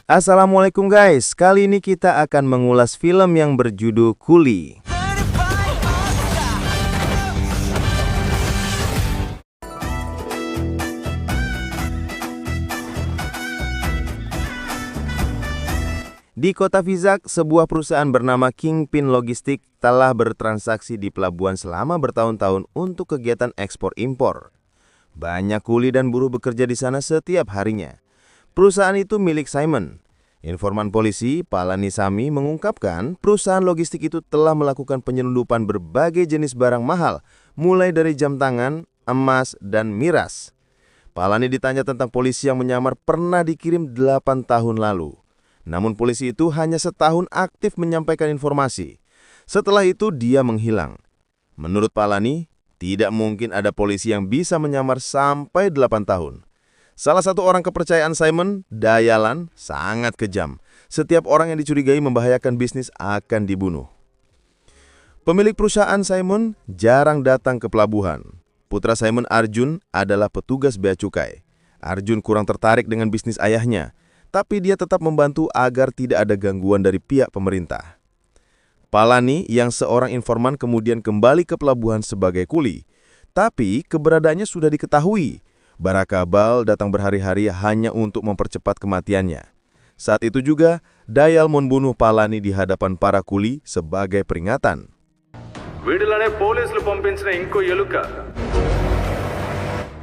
Assalamualaikum guys, kali ini kita akan mengulas film yang berjudul Coolie. Di kota Vizag, sebuah perusahaan bernama Kingpin Logistik telah bertransaksi di pelabuhan selama bertahun-tahun untuk kegiatan ekspor-impor. Banyak kuli dan buruh bekerja di sana setiap harinya. Perusahaan itu milik Simon. Informan polisi, Palani Sami, mengungkapkan perusahaan logistik itu telah melakukan penyelundupan berbagai jenis barang mahal, mulai dari jam tangan, emas, dan miras. Palani ditanya tentang polisi yang menyamar pernah dikirim 8 tahun lalu. Namun polisi itu hanya setahun aktif menyampaikan informasi. Setelah itu dia menghilang. Menurut Palani, tidak mungkin ada polisi yang bisa menyamar sampai 8 tahun. Salah satu orang kepercayaan Simon, Dayalan, sangat kejam. Setiap orang yang dicurigai membahayakan bisnis akan dibunuh. Pemilik perusahaan Simon jarang datang ke pelabuhan. Putra Simon, Arjun, adalah petugas bea cukai. Arjun kurang tertarik dengan bisnis ayahnya, tapi dia tetap membantu agar tidak ada gangguan dari pihak pemerintah. Palani yang seorang informan kemudian kembali ke pelabuhan sebagai kuli, tapi keberadaannya sudah diketahui. Barakabal datang berhari-hari hanya untuk mempercepat kematiannya. Saat itu juga, Dayal membunuh Palani di hadapan para kuli sebagai peringatan. వీడిలోనే పోలీసులు పంపించిన ఇంకో ఎలుక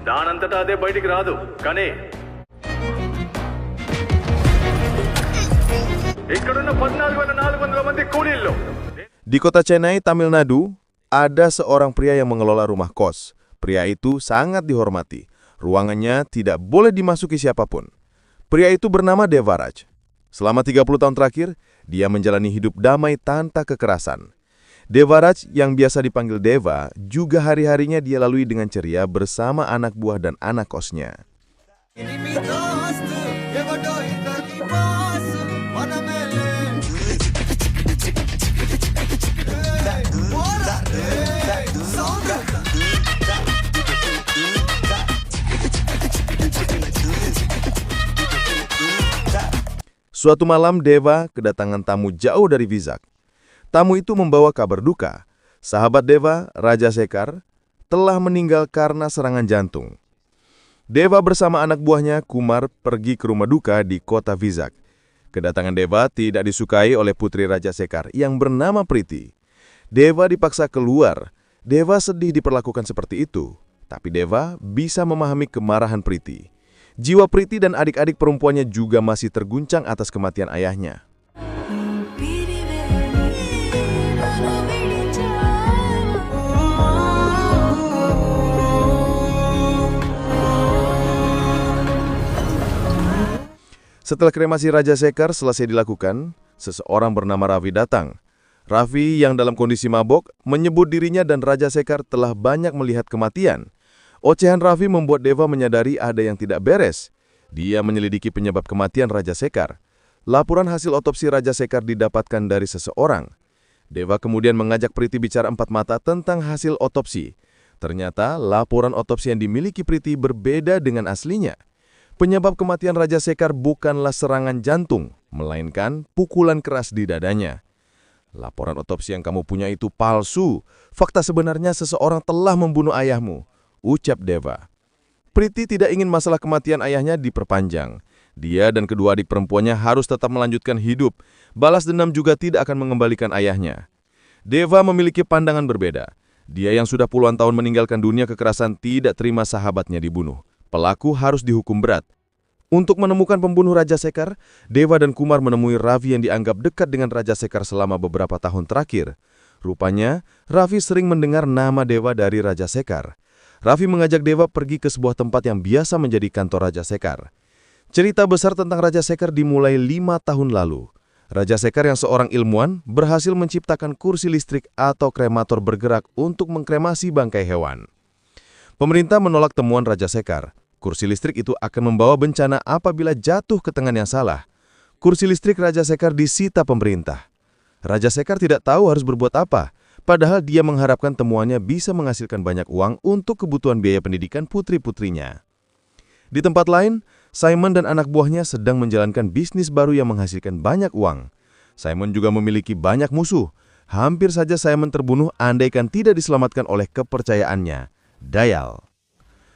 దానంతటా అదే బయటికి రాదు కానీ ఇక్కడున్న 14,400 మంది కూలీల్లో. Di kota Chennai, Tamil Nadu, ada seorang pria yang mengelola rumah kos. Pria itu sangat dihormati. Ruangannya tidak boleh dimasuki siapapun. Pria itu bernama Devaraj. Selama 30 tahun terakhir, dia menjalani hidup damai tanpa kekerasan. Devaraj, yang biasa dipanggil Deva, juga hari-harinya dia lalui dengan ceria bersama anak buah dan anak kosnya. Suatu malam, Deva kedatangan tamu jauh dari Vizag. Tamu itu membawa kabar duka. Sahabat Deva, Raja Sekar, telah meninggal karena serangan jantung. Deva bersama anak buahnya, Kumar, pergi ke rumah duka di kota Vizag. Kedatangan Deva tidak disukai oleh putri Raja Sekar yang bernama Priti. Deva dipaksa keluar. Deva sedih diperlakukan seperti itu, tapi Deva bisa memahami kemarahan Priti. Jiwa Priti dan adik-adik perempuannya juga masih terguncang atas kematian ayahnya. Setelah kremasi Raja Sekar selesai dilakukan, seseorang bernama Ravi datang. Ravi yang dalam kondisi mabok menyebut dirinya dan Raja Sekar telah banyak melihat kematian. Ocehan Ravi membuat Deva menyadari ada yang tidak beres. Dia menyelidiki penyebab kematian Raja Sekar. Laporan hasil otopsi Raja Sekar didapatkan dari seseorang. Deva kemudian mengajak Priti bicara empat mata tentang hasil otopsi. Ternyata laporan otopsi yang dimiliki Priti berbeda dengan aslinya. Penyebab kematian Raja Sekar bukanlah serangan jantung, melainkan pukulan keras di dadanya. Laporan otopsi yang kamu punya itu palsu. Fakta sebenarnya seseorang telah membunuh ayahmu, ucap Deva. Priti tidak ingin masalah kematian ayahnya diperpanjang. Dia dan kedua adik perempuannya harus tetap melanjutkan hidup. Balas dendam juga tidak akan mengembalikan ayahnya. Deva memiliki pandangan berbeda. Dia yang sudah puluhan tahun meninggalkan dunia kekerasan tidak terima sahabatnya dibunuh. Pelaku harus dihukum berat. Untuk menemukan pembunuh Raja Sekar, Deva dan Kumar menemui Ravi yang dianggap dekat dengan Raja Sekar selama beberapa tahun terakhir. Rupanya, Ravi sering mendengar nama Deva dari Raja Sekar. Ravi mengajak Deva pergi ke sebuah tempat yang biasa menjadi kantor Raja Sekar. Cerita besar tentang Raja Sekar dimulai 5 tahun lalu. Raja Sekar yang seorang ilmuwan berhasil menciptakan kursi listrik atau kremator bergerak untuk mengkremasi bangkai hewan. Pemerintah menolak temuan Raja Sekar. Kursi listrik itu akan membawa bencana apabila jatuh ke tangan yang salah. Kursi listrik Raja Sekar disita pemerintah. Raja Sekar tidak tahu harus berbuat apa. Padahal dia mengharapkan temuannya bisa menghasilkan banyak uang untuk kebutuhan biaya pendidikan putri-putrinya. Di tempat lain, Simon dan anak buahnya sedang menjalankan bisnis baru yang menghasilkan banyak uang. Simon juga memiliki banyak musuh. Hampir saja Simon terbunuh andaikan tidak diselamatkan oleh kepercayaannya, Dayal.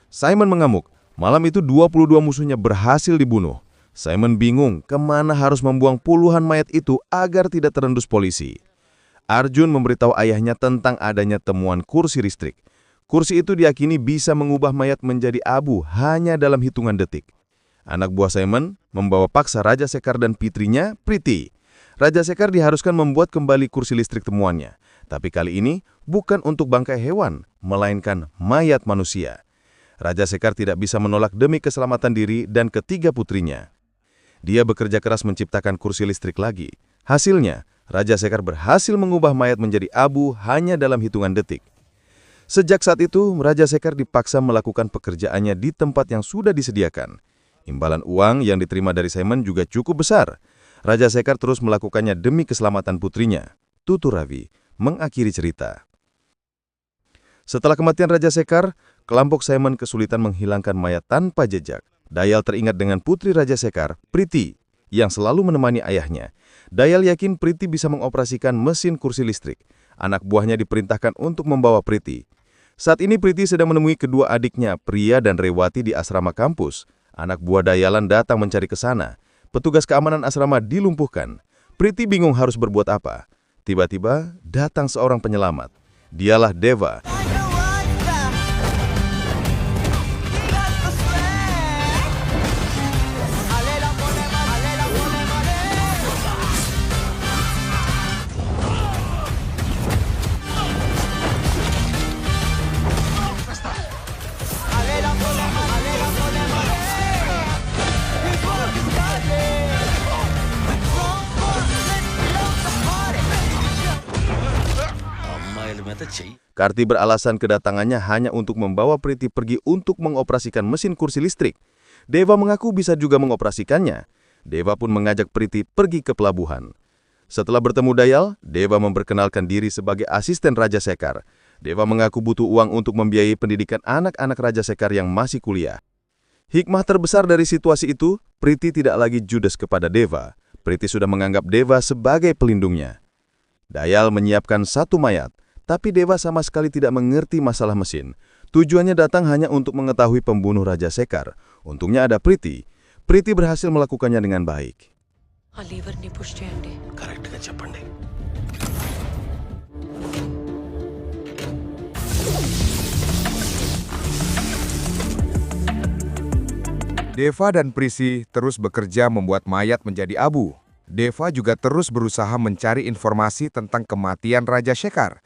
Simon mengamuk. Malam itu 22 musuhnya berhasil dibunuh. Simon bingung kemana harus membuang puluhan mayat itu agar tidak terendus polisi. Arjun memberitahu ayahnya tentang adanya temuan kursi listrik. Kursi itu diyakini bisa mengubah mayat menjadi abu hanya dalam hitungan detik. Anak buah Simon membawa paksa Raja Sekar dan putrinya, Priti. Raja Sekar diharuskan membuat kembali kursi listrik temuannya. Tapi kali ini bukan untuk bangkai hewan, melainkan mayat manusia. Raja Sekar tidak bisa menolak demi keselamatan diri dan ketiga putrinya. Dia bekerja keras menciptakan kursi listrik lagi. Hasilnya, Raja Sekar berhasil mengubah mayat menjadi abu hanya dalam hitungan detik. Sejak saat itu, Raja Sekar dipaksa melakukan pekerjaannya di tempat yang sudah disediakan. Imbalan uang yang diterima dari Simon juga cukup besar. Raja Sekar terus melakukannya demi keselamatan putrinya. Tutu Ravi mengakhiri cerita. Setelah kematian Raja Sekar, kelompok Simon kesulitan menghilangkan mayat tanpa jejak. Dayal teringat dengan putri Raja Sekar, Priti, yang selalu menemani ayahnya. Dayal yakin Priti bisa mengoperasikan mesin kursi listrik. Anak buahnya diperintahkan untuk membawa Priti. Saat ini Priti sedang menemui kedua adiknya, Priya dan Rewati di asrama kampus. Anak buah Dayalan datang mencari ke sana. Petugas keamanan asrama dilumpuhkan. Priti bingung harus berbuat apa. Tiba-tiba datang seorang penyelamat. Dialah Deva. Karti beralasan kedatangannya hanya untuk membawa Priti pergi untuk mengoperasikan mesin kursi listrik. Deva mengaku bisa juga mengoperasikannya. Deva pun mengajak Priti pergi ke pelabuhan. Setelah bertemu Dayal, Deva memperkenalkan diri sebagai asisten Raja Sekar. Deva mengaku butuh uang untuk membiayai pendidikan anak-anak Raja Sekar yang masih kuliah. Hikmah terbesar dari situasi itu, Priti tidak lagi judes kepada Deva. Priti sudah menganggap Deva sebagai pelindungnya. Dayal menyiapkan satu mayat. Tapi Deva sama sekali tidak mengerti masalah mesin. Tujuannya datang hanya untuk mengetahui pembunuh Raja Sekar. Untungnya ada Priti. Priti berhasil melakukannya dengan baik. Deva dan Prisi terus bekerja membuat mayat menjadi abu. Deva juga terus berusaha mencari informasi tentang kematian Raja Sekar.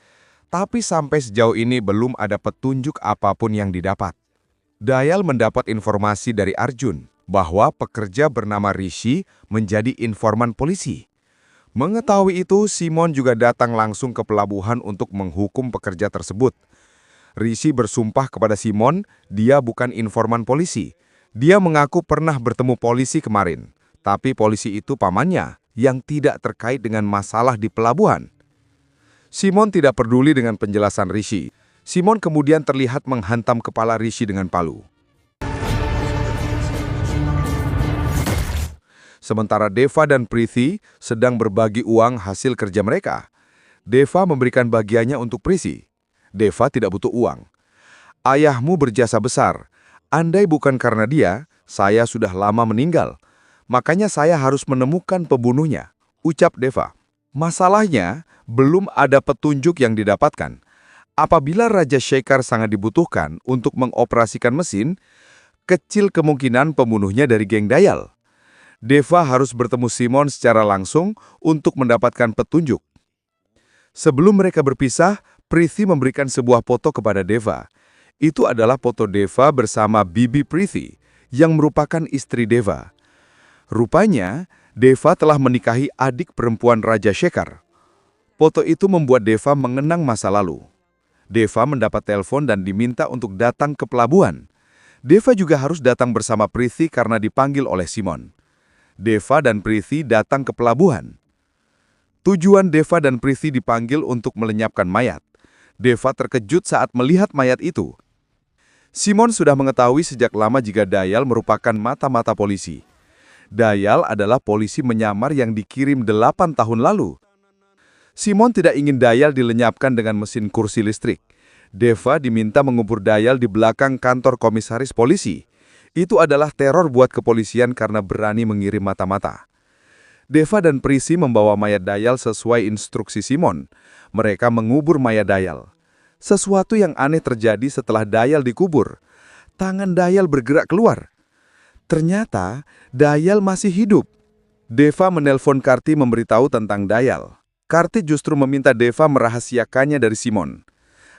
Tapi sampai sejauh ini belum ada petunjuk apapun yang didapat. Dayal mendapat informasi dari Arjun bahwa pekerja bernama Rishi menjadi informan polisi. Mengetahui itu, Simon juga datang langsung ke pelabuhan untuk menghukum pekerja tersebut. Rishi bersumpah kepada Simon, dia bukan informan polisi. Dia mengaku pernah bertemu polisi kemarin, tapi polisi itu pamannya yang tidak terkait dengan masalah di pelabuhan. Simon tidak peduli dengan penjelasan Rishi. Simon kemudian terlihat menghantam kepala Rishi dengan palu. Sementara Deva dan Priti sedang berbagi uang hasil kerja mereka. Deva memberikan bagiannya untuk Priti. Deva tidak butuh uang. Ayahmu berjasa besar. Andai bukan karena dia, saya sudah lama meninggal. Makanya saya harus menemukan pembunuhnya, ucap Deva. Masalahnya, belum ada petunjuk yang didapatkan. Apabila Raja Sekar sangat dibutuhkan untuk mengoperasikan mesin, kecil kemungkinan pembunuhnya dari geng Dayal. Deva harus bertemu Simon secara langsung untuk mendapatkan petunjuk. Sebelum mereka berpisah, Priti memberikan sebuah foto kepada Deva. Itu adalah foto Deva bersama Bibi Priti, yang merupakan istri Deva. Rupanya, Deva telah menikahi adik perempuan Raja Sekar. Foto itu membuat Deva mengenang masa lalu. Deva mendapat telepon dan diminta untuk datang ke pelabuhan. Deva juga harus datang bersama Priti karena dipanggil oleh Simon. Deva dan Priti datang ke pelabuhan. Tujuan Deva dan Priti dipanggil untuk melenyapkan mayat. Deva terkejut saat melihat mayat itu. Simon sudah mengetahui sejak lama jika Dayal merupakan mata-mata polisi. Dayal adalah polisi menyamar yang dikirim 8 tahun lalu. Simon tidak ingin Dayal dilenyapkan dengan mesin kursi listrik. Deva diminta mengubur Dayal di belakang kantor komisaris polisi. Itu adalah teror buat kepolisian karena berani mengirim mata-mata. Deva dan Prissy membawa mayat Dayal sesuai instruksi Simon. Mereka mengubur mayat Dayal. Sesuatu yang aneh terjadi setelah Dayal dikubur. Tangan Dayal bergerak keluar. Ternyata Dayal masih hidup. Deva menelpon Karti memberitahu tentang Dayal. Karti justru meminta Deva merahasiakannya dari Simon.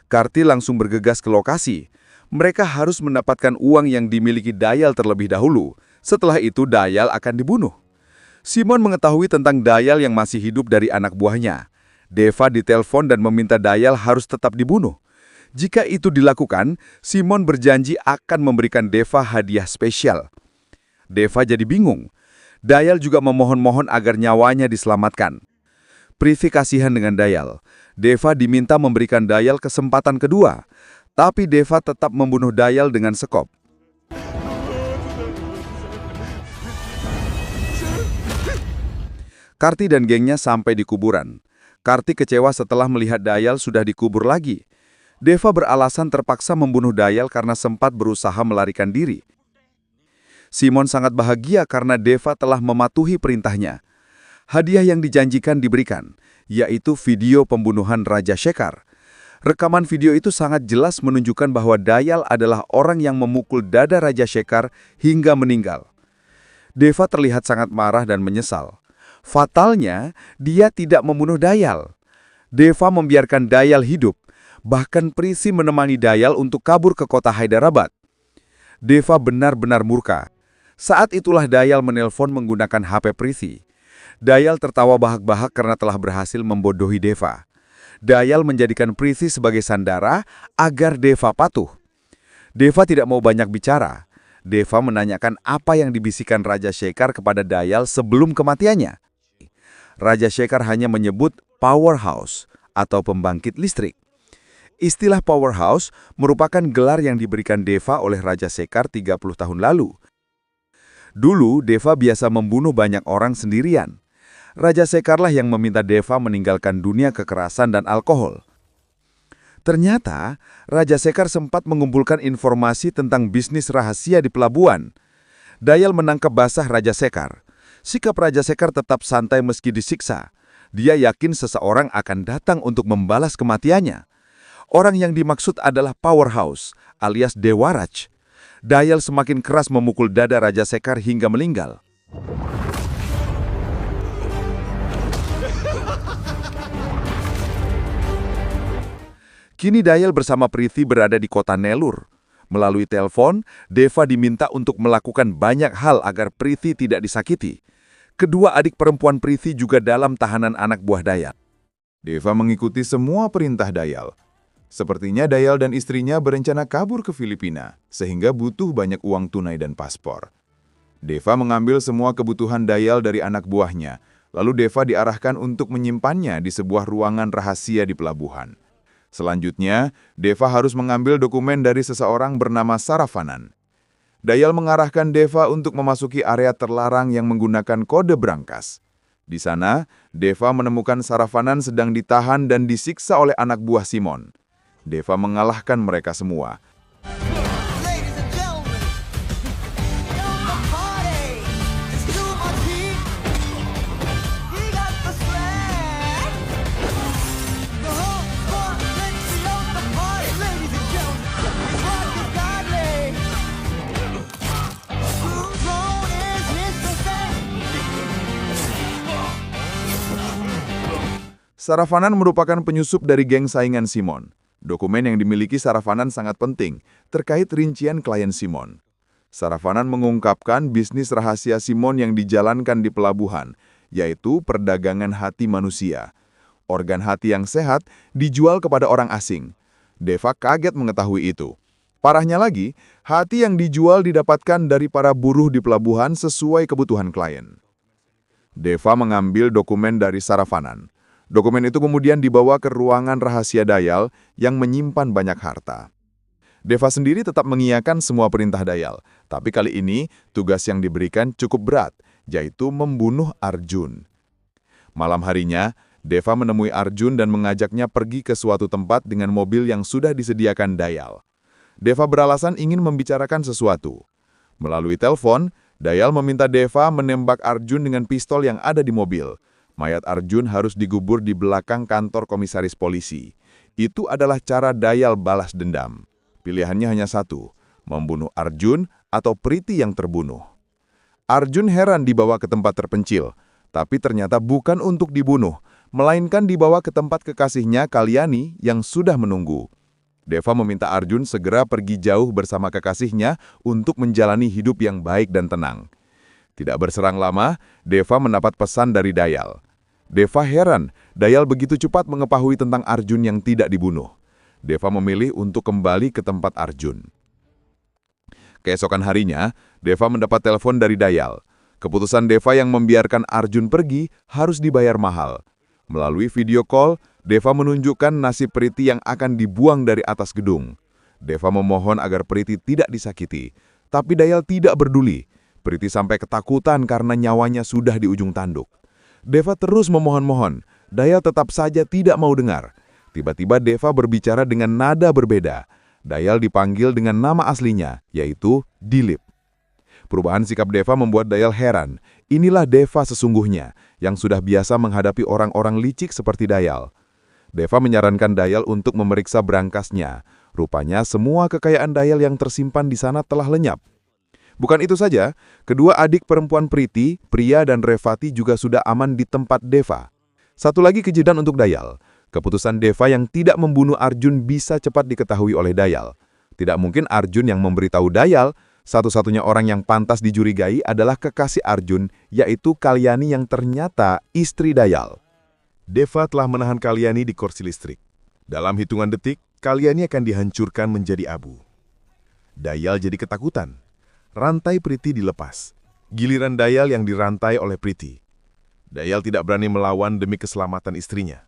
Karti langsung bergegas ke lokasi. Mereka harus mendapatkan uang yang dimiliki Dayal terlebih dahulu. Setelah itu Dayal akan dibunuh. Simon mengetahui tentang Dayal yang masih hidup dari anak buahnya. Deva ditelepon dan meminta Dayal harus tetap dibunuh. Jika itu dilakukan, Simon berjanji akan memberikan Deva hadiah spesial. Deva jadi bingung. Dayal juga memohon-mohon agar nyawanya diselamatkan. Prithvi kasihan dengan Dayal. Deva diminta memberikan Dayal kesempatan kedua, tapi Deva tetap membunuh Dayal dengan sekop. Karti dan gengnya sampai di kuburan. Karti kecewa setelah melihat Dayal sudah dikubur lagi. Deva beralasan terpaksa membunuh Dayal karena sempat berusaha melarikan diri. Simon sangat bahagia karena Deva telah mematuhi perintahnya. Hadiah yang dijanjikan diberikan, yaitu video pembunuhan Raja Shekhar. Rekaman video itu sangat jelas menunjukkan bahwa Dayal adalah orang yang memukul dada Raja Shekhar hingga meninggal. Deva terlihat sangat marah dan menyesal. Fatalnya, dia tidak membunuh Dayal. Deva membiarkan Dayal hidup, bahkan Prissy menemani Dayal untuk kabur ke kota Hyderabad. Deva benar-benar murka. Saat itulah Dayal menelpon menggunakan HP Prissy. Dayal tertawa bahak-bahak karena telah berhasil membodohi Deva. Dayal menjadikan Prissy sebagai sandara agar Deva patuh. Deva tidak mau banyak bicara. Deva menanyakan apa yang dibisikkan Raja Shekhar kepada Dayal sebelum kematiannya. Raja Shekhar hanya menyebut powerhouse atau pembangkit listrik. Istilah powerhouse merupakan gelar yang diberikan Deva oleh Raja Shekhar 30 tahun lalu. Dulu, Deva biasa membunuh banyak orang sendirian. Raja Shekharlah yang meminta Deva meninggalkan dunia kekerasan dan alkohol. Ternyata, Raja Shekhar sempat mengumpulkan informasi tentang bisnis rahasia di pelabuhan. Dayal menangkap basah Raja Shekhar. Sikap Raja Shekhar tetap santai meski disiksa. Dia yakin seseorang akan datang untuk membalas kematiannya. Orang yang dimaksud adalah powerhouse, alias Dewaraj. Dayal semakin keras memukul dada Raja Shekhar hingga meninggal. Kini Dayal bersama Prithvi berada di kota Nellore. Melalui telepon, Deva diminta untuk melakukan banyak hal agar Prithvi tidak disakiti. Kedua adik perempuan Prithvi juga dalam tahanan anak buah Dayal. Deva mengikuti semua perintah Dayal. Sepertinya Dayal dan istrinya berencana kabur ke Filipina, sehingga butuh banyak uang tunai dan paspor. Deva mengambil semua kebutuhan Dayal dari anak buahnya, lalu Deva diarahkan untuk menyimpannya di sebuah ruangan rahasia di pelabuhan. Selanjutnya, Deva harus mengambil dokumen dari seseorang bernama Saravanan. Dayal mengarahkan Deva untuk memasuki area terlarang yang menggunakan kode brankas. Di sana, Deva menemukan Saravanan sedang ditahan dan disiksa oleh anak buah Simon. Deva mengalahkan mereka semua. Saravanan merupakan penyusup dari geng saingan Simon. Dokumen yang dimiliki Saravanan sangat penting terkait rincian klien Simon. Saravanan mengungkapkan bisnis rahasia Simon yang dijalankan di pelabuhan, yaitu perdagangan hati manusia. Organ hati yang sehat dijual kepada orang asing. Deva kaget mengetahui itu. Parahnya lagi, hati yang dijual didapatkan dari para buruh di pelabuhan sesuai kebutuhan klien. Deva mengambil dokumen dari Saravanan. Dokumen itu kemudian dibawa ke ruangan rahasia Dayal yang menyimpan banyak harta. Deva sendiri tetap mengiyakan semua perintah Dayal, tapi kali ini tugas yang diberikan cukup berat, yaitu membunuh Arjun. Malam harinya, Deva menemui Arjun dan mengajaknya pergi ke suatu tempat dengan mobil yang sudah disediakan Dayal. Deva beralasan ingin membicarakan sesuatu. Melalui telepon, Dayal meminta Deva menembak Arjun dengan pistol yang ada di mobil. Mayat Arjun harus digubur di belakang kantor komisaris polisi. Itu adalah cara Dayal balas dendam. Pilihannya hanya satu, membunuh Arjun atau Priti yang terbunuh. Arjun heran dibawa ke tempat terpencil, tapi ternyata bukan untuk dibunuh, melainkan dibawa ke tempat kekasihnya Kalyani yang sudah menunggu. Deva meminta Arjun segera pergi jauh bersama kekasihnya untuk menjalani hidup yang baik dan tenang. Tidak berserang lama, Deva mendapat pesan dari Dayal. Deva heran, Dayal begitu cepat mengetahui tentang Arjun yang tidak dibunuh. Deva memilih untuk kembali ke tempat Arjun. Keesokan harinya, Deva mendapat telepon dari Dayal. Keputusan Deva yang membiarkan Arjun pergi harus dibayar mahal. Melalui video call, Deva menunjukkan nasib Priti yang akan dibuang dari atas gedung. Deva memohon agar Priti tidak disakiti, tapi Dayal tidak peduli. Priti sampai ketakutan karena nyawanya sudah di ujung tanduk. Deva terus memohon-mohon, Dayal tetap saja tidak mau dengar. Tiba-tiba Deva berbicara dengan nada berbeda. Dayal dipanggil dengan nama aslinya, yaitu Dilip. Perubahan sikap Deva membuat Dayal heran. Inilah Deva sesungguhnya, yang sudah biasa menghadapi orang-orang licik seperti Dayal. Deva menyarankan Dayal untuk memeriksa berangkasnya. Rupanya semua kekayaan Dayal yang tersimpan di sana telah lenyap. Bukan itu saja, kedua adik perempuan Priti, Priya dan Revati juga sudah aman di tempat Deva. Satu lagi kejutan untuk Dayal. Keputusan Deva yang tidak membunuh Arjun bisa cepat diketahui oleh Dayal. Tidak mungkin Arjun yang memberitahu Dayal, satu-satunya orang yang pantas dicurigai adalah kekasih Arjun, yaitu Kalyani yang ternyata istri Dayal. Deva telah menahan Kalyani di kursi listrik. Dalam hitungan detik, Kalyani akan dihancurkan menjadi abu. Dayal jadi ketakutan. Rantai Priti dilepas. Giliran Dayal yang dirantai oleh Priti. Dayal tidak berani melawan demi keselamatan istrinya.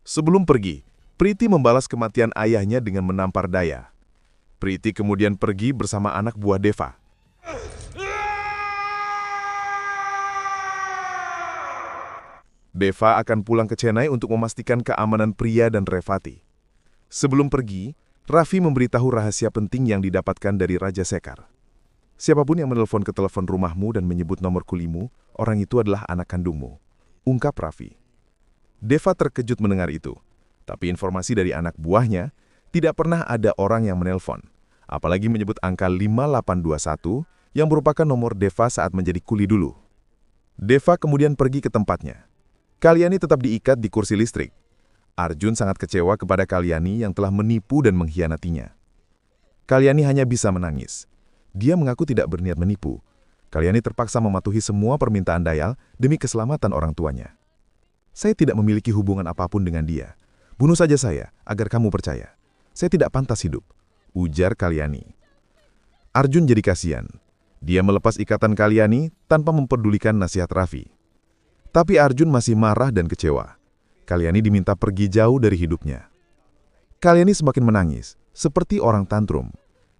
Sebelum pergi, Priti membalas kematian ayahnya dengan menampar Daya. Priti kemudian pergi bersama anak buah Deva. Deva akan pulang ke Chennai untuk memastikan keamanan Priya dan Revati. Sebelum pergi, Raffi memberitahu rahasia penting yang didapatkan dari Raja Sekar. Siapapun yang menelpon ke telepon rumahmu dan menyebut nomor kulimu, orang itu adalah anak kandungmu, ungkap Raffi. Deva terkejut mendengar itu, tapi informasi dari anak buahnya tidak pernah ada orang yang menelpon, apalagi menyebut angka 5821 yang merupakan nomor Deva saat menjadi kuli dulu. Deva kemudian pergi ke tempatnya. Kalyani tetap diikat di kursi listrik. Arjun sangat kecewa kepada Kalyani yang telah menipu dan mengkhianatinya. Kalyani hanya bisa menangis. Dia mengaku tidak berniat menipu. Kalyani terpaksa mematuhi semua permintaan Dayal demi keselamatan orang tuanya. Saya tidak memiliki hubungan apapun dengan dia. Bunuh saja saya, agar kamu percaya. Saya tidak pantas hidup, ujar Kalyani. Arjun jadi kasihan. Dia melepas ikatan Kalyani tanpa memperdulikan nasihat Raffi. Tapi Arjun masih marah dan kecewa. Kalyani diminta pergi jauh dari hidupnya. Kalyani semakin menangis, seperti orang tantrum.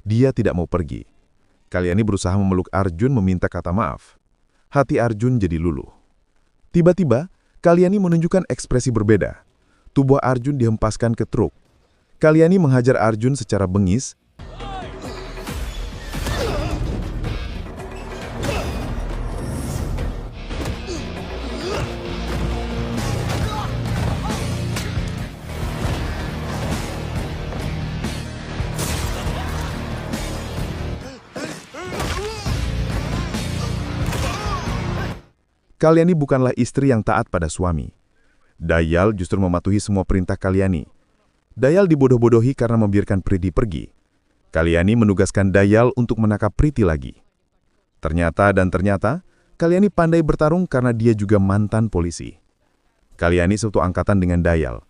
Dia tidak mau pergi. Kalyani berusaha memeluk Arjun meminta kata maaf. Hati Arjun jadi luluh. Tiba-tiba, Kalyani menunjukkan ekspresi berbeda. Tubuh Arjun dihempaskan ke truk. Kalyani menghajar Arjun secara bengis. Kalyani bukanlah istri yang taat pada suami. Dayal justru mematuhi semua perintah Kalyani. Dayal dibodoh-bodohi karena membiarkan Priti pergi. Kalyani menugaskan Dayal untuk menangkap Priti lagi. Ternyata, Kalyani pandai bertarung karena dia juga mantan polisi. Kalyani satu angkatan dengan Dayal.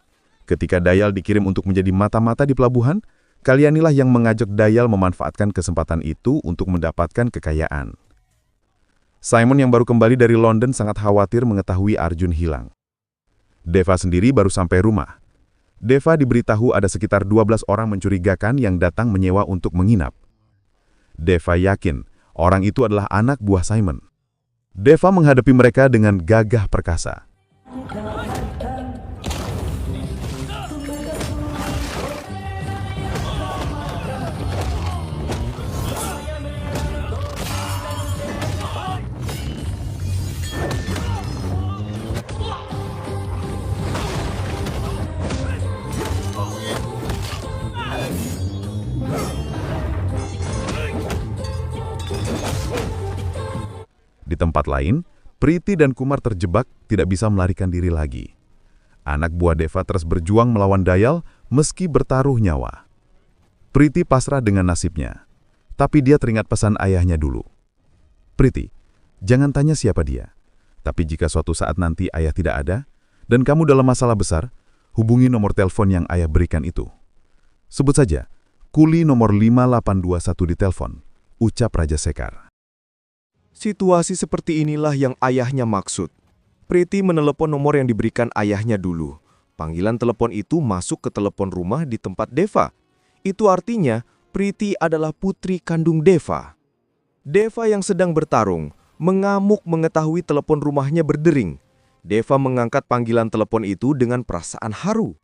Ketika Dayal dikirim untuk menjadi mata-mata di pelabuhan, Kalyanilah yang mengajak Dayal memanfaatkan kesempatan itu untuk mendapatkan kekayaan. Simon yang baru kembali dari London sangat khawatir mengetahui Arjun hilang. Deva sendiri baru sampai rumah. Deva diberitahu ada sekitar 12 orang mencurigakan yang datang menyewa untuk menginap. Deva yakin orang itu adalah anak buah Simon. Deva menghadapi mereka dengan gagah perkasa. Di tempat lain, Priti dan Kumar terjebak tidak bisa melarikan diri lagi. Anak buah Deva terus berjuang melawan Dayal meski bertaruh nyawa. Priti pasrah dengan nasibnya, tapi dia teringat pesan ayahnya dulu. Priti, jangan tanya siapa dia. Tapi jika suatu saat nanti ayah tidak ada, dan kamu dalam masalah besar, hubungi nomor telepon yang ayah berikan itu. Sebut saja, kuli nomor 5821 di telepon, ucap Raja Sekar. Situasi seperti inilah yang ayahnya maksud. Priti menelepon nomor yang diberikan ayahnya dulu. Panggilan telepon itu masuk ke telepon rumah di tempat Deva. Itu artinya Priti adalah putri kandung Deva. Deva yang sedang bertarung mengamuk mengetahui telepon rumahnya berdering. Deva mengangkat panggilan telepon itu dengan perasaan haru.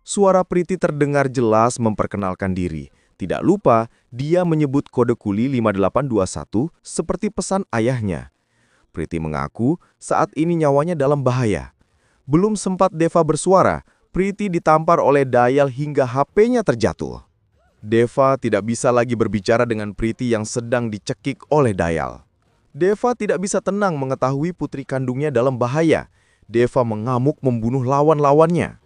Suara Priti terdengar jelas memperkenalkan diri. Tidak lupa, dia menyebut kode kuli 5821 seperti pesan ayahnya. Priti mengaku saat ini nyawanya dalam bahaya. Belum sempat Deva bersuara, Priti ditampar oleh Dayal hingga HP-nya terjatuh. Deva tidak bisa lagi berbicara dengan Priti yang sedang dicekik oleh Dayal. Deva tidak bisa tenang mengetahui putri kandungnya dalam bahaya. Deva mengamuk membunuh lawan-lawannya.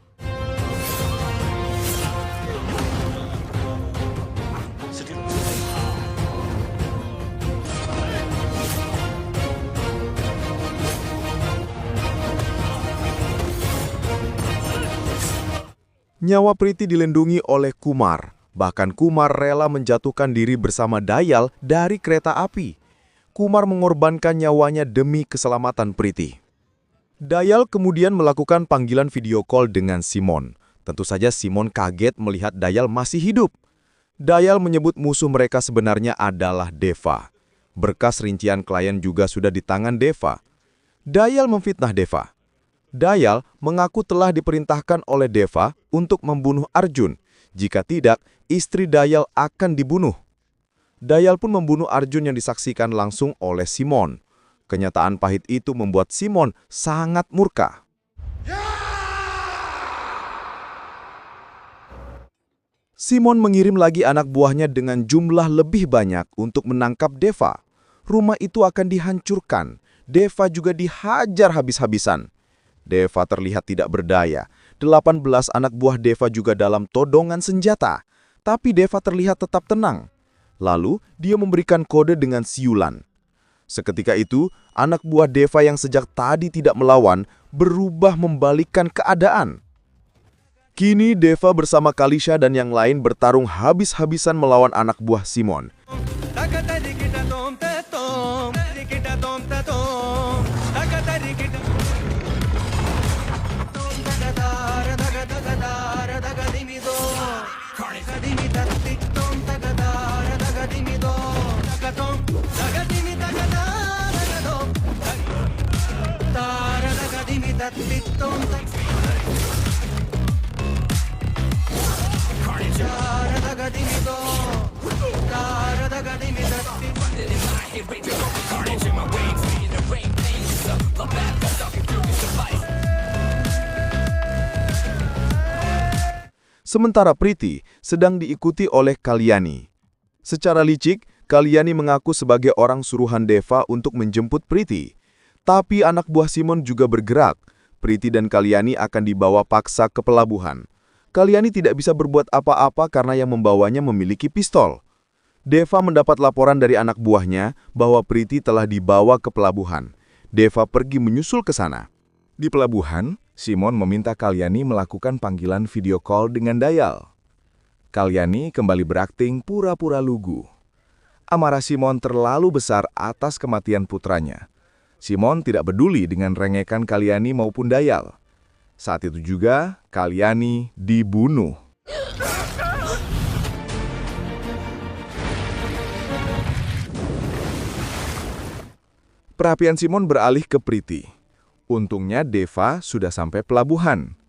Nyawa Priti dilindungi oleh Kumar. Bahkan Kumar rela menjatuhkan diri bersama Dayal dari kereta api. Kumar mengorbankan nyawanya demi keselamatan Priti. Dayal kemudian melakukan panggilan video call dengan Simon. Tentu saja Simon kaget melihat Dayal masih hidup. Dayal menyebut musuh mereka sebenarnya adalah Deva. Berkas rincian klien juga sudah di tangan Deva. Dayal memfitnah Deva. Dayal mengaku telah diperintahkan oleh Deva untuk membunuh Arjun. Jika tidak, istri Dayal akan dibunuh. Dayal pun membunuh Arjun yang disaksikan langsung oleh Simon. Kenyataan pahit itu membuat Simon sangat murka. Simon mengirim lagi anak buahnya dengan jumlah lebih banyak untuk menangkap Deva. Rumah itu akan dihancurkan. Deva juga dihajar habis-habisan. Deva terlihat tidak berdaya. 18 anak buah Deva juga dalam todongan senjata. Tapi Deva terlihat tetap tenang. Lalu, dia memberikan kode dengan siulan. Seketika itu, anak buah Deva yang sejak tadi tidak melawan, berubah membalikkan keadaan. Kini Deva bersama Kalisha dan yang lain bertarung habis-habisan melawan anak buah Simon. Sementara Priti sedang diikuti oleh Kalyani. Secara licik, Kalyani mengaku sebagai orang suruhan Deva untuk menjemput Priti. Tapi anak buah Simon juga bergerak. Priti dan Kalyani akan dibawa paksa ke pelabuhan. Kalyani tidak bisa berbuat apa-apa karena yang membawanya memiliki pistol. Deva mendapat laporan dari anak buahnya bahwa Priti telah dibawa ke pelabuhan. Deva pergi menyusul ke sana. Di pelabuhan, Simon meminta Kalyani melakukan panggilan video call dengan Dayal. Kalyani kembali berakting pura-pura lugu. Amarah Simon terlalu besar atas kematian putranya. Simon tidak peduli dengan rengekan Kalyani maupun Dayal. Saat itu juga, Kalyani dibunuh. Perhatian Simon beralih ke Priti. Untungnya Deva sudah sampai pelabuhan.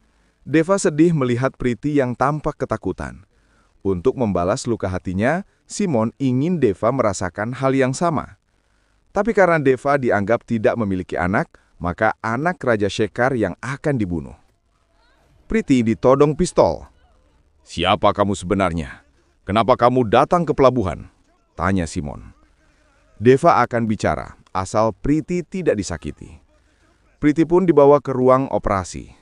Deva sedih melihat Priti yang tampak ketakutan. Untuk membalas luka hatinya, Simon ingin Deva merasakan hal yang sama. Tapi karena Deva dianggap tidak memiliki anak, maka anak Raja Shekhar yang akan dibunuh. Priti ditodong pistol. "Siapa kamu sebenarnya? Kenapa kamu datang ke pelabuhan?" tanya Simon. Deva akan bicara, asal Priti tidak disakiti. Priti pun dibawa ke ruang operasi.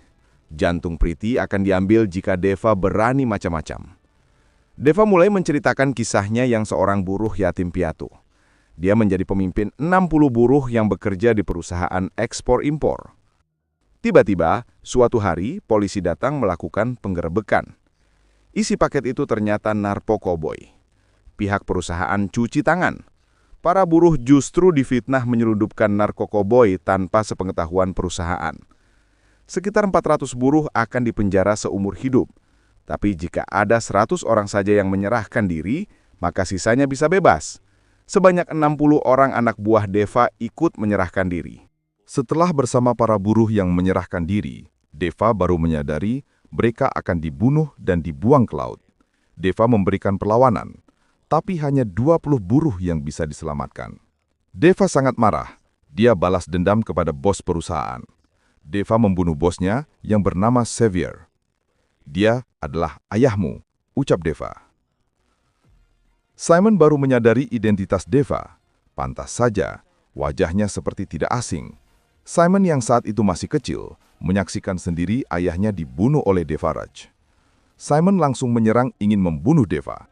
Jantung Priti akan diambil jika Deva berani macam-macam. Deva mulai menceritakan kisahnya yang seorang buruh yatim piatu. Dia menjadi pemimpin 60 buruh yang bekerja di perusahaan ekspor-impor. Tiba-tiba, suatu hari polisi datang melakukan penggerebekan. Isi paket itu ternyata narkoboy. Pihak perusahaan cuci tangan. Para buruh justru difitnah menyelundupkan narkoboy tanpa sepengetahuan perusahaan. Sekitar 400 buruh akan dipenjara seumur hidup. Tapi jika ada 100 orang saja yang menyerahkan diri, maka sisanya bisa bebas. Sebanyak 60 orang anak buah Deva ikut menyerahkan diri. Setelah bersama para buruh yang menyerahkan diri, Deva baru menyadari mereka akan dibunuh dan dibuang ke laut. Deva memberikan perlawanan, tapi hanya 20 buruh yang bisa diselamatkan. Deva sangat marah. Dia balas dendam kepada bos perusahaan. Deva membunuh bosnya yang bernama Xavier. "Dia adalah ayahmu," ucap Deva. Simon baru menyadari identitas Deva. Pantas saja, wajahnya seperti tidak asing. Simon yang saat itu masih kecil, menyaksikan sendiri ayahnya dibunuh oleh Devaraj. Simon langsung menyerang ingin membunuh Deva.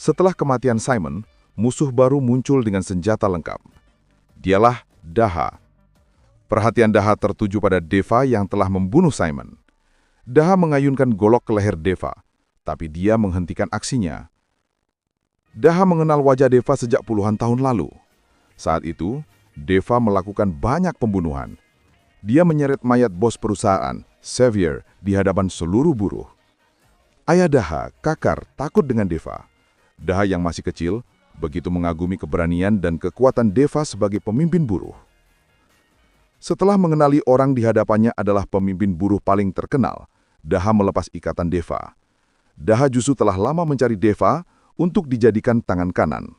Setelah kematian Simon, musuh baru muncul dengan senjata lengkap. Dialah Daha. Perhatian Daha tertuju pada Deva yang telah membunuh Simon. Daha mengayunkan golok ke leher Deva, tapi dia menghentikan aksinya. Daha mengenal wajah Deva sejak puluhan tahun lalu. Saat itu, Deva melakukan banyak pembunuhan. Dia menyeret mayat bos perusahaan, Xavier, di hadapan seluruh buruh. Ayah Daha, Kakar, takut dengan Deva. Daha yang masih kecil, begitu mengagumi keberanian dan kekuatan Deva sebagai pemimpin buruh. Setelah mengenali orang di hadapannya adalah pemimpin buruh paling terkenal, Daha melepas ikatan Deva. Daha justru telah lama mencari Deva untuk dijadikan tangan kanan.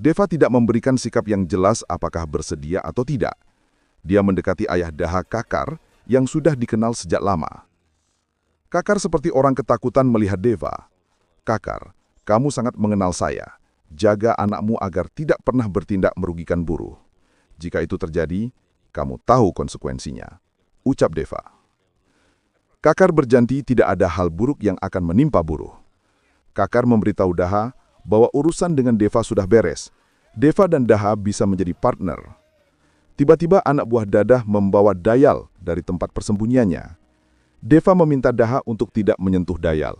Deva tidak memberikan sikap yang jelas apakah bersedia atau tidak. Dia mendekati ayah Daha, Kakar, yang sudah dikenal sejak lama. Kakar seperti orang ketakutan melihat Deva. "Kakar, kamu sangat mengenal saya. Jaga anakmu agar tidak pernah bertindak merugikan buruh. Jika itu terjadi, kamu tahu konsekuensinya," ucap Deva. Kakar berjanji tidak ada hal buruk yang akan menimpa buruh. Kakar memberitahu Daha bahwa urusan dengan Deva sudah beres. Deva dan Daha bisa menjadi partner. Tiba-tiba anak buah Dadah membawa Dayal dari tempat persembunyiannya. Deva meminta Daha untuk tidak menyentuh Dayal.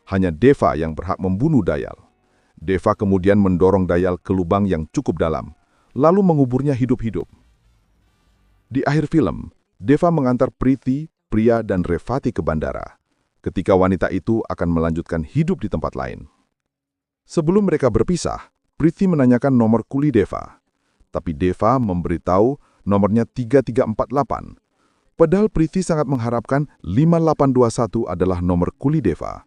Hanya Deva yang berhak membunuh Dayal. Deva kemudian mendorong Dayal ke lubang yang cukup dalam, lalu menguburnya hidup-hidup. Di akhir film, Deva mengantar Priti, Priya, dan Revati ke bandara. Ketika wanita itu akan melanjutkan hidup di tempat lain. Sebelum mereka berpisah, Priti menanyakan nomor kuli Deva. Tapi Deva memberitahu nomornya 3348. Padahal Priti sangat mengharapkan 5821 adalah nomor kuli Deva.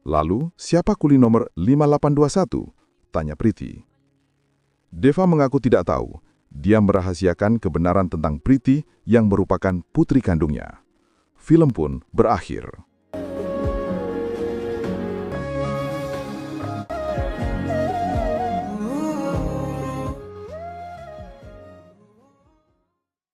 "Lalu, siapa kuli nomor 5821? Tanya Priti. Deva mengaku tidak tahu. Dia merahasiakan kebenaran tentang Priti yang merupakan putri kandungnya. Film pun berakhir.